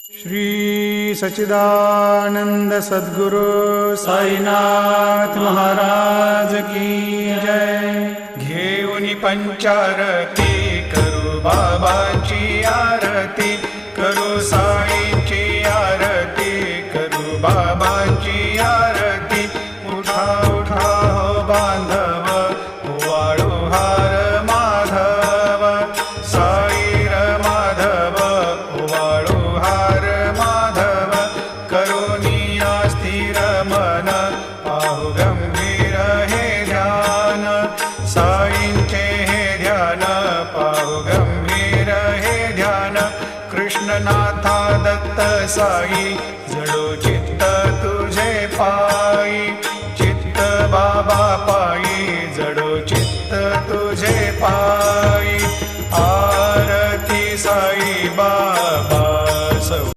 श्री सच्चिदानंद सद्गुरु साईनाथ महाराज की जय। घेऊनी पंचारती करू बाबांची आरती, करू साईंची आरती, करू बाबांची आरती। उठा उठा हो बांधव, वाळू हार माधव, साईर माधव, वाळू हार माधव। करुणिया स्थिर मन, पाहु गंभीर हे ध्यान, साईंचे हे ध्यान, पाहु गंभीर हे ध्यान। कृष्णनाथा दत्त साई जडो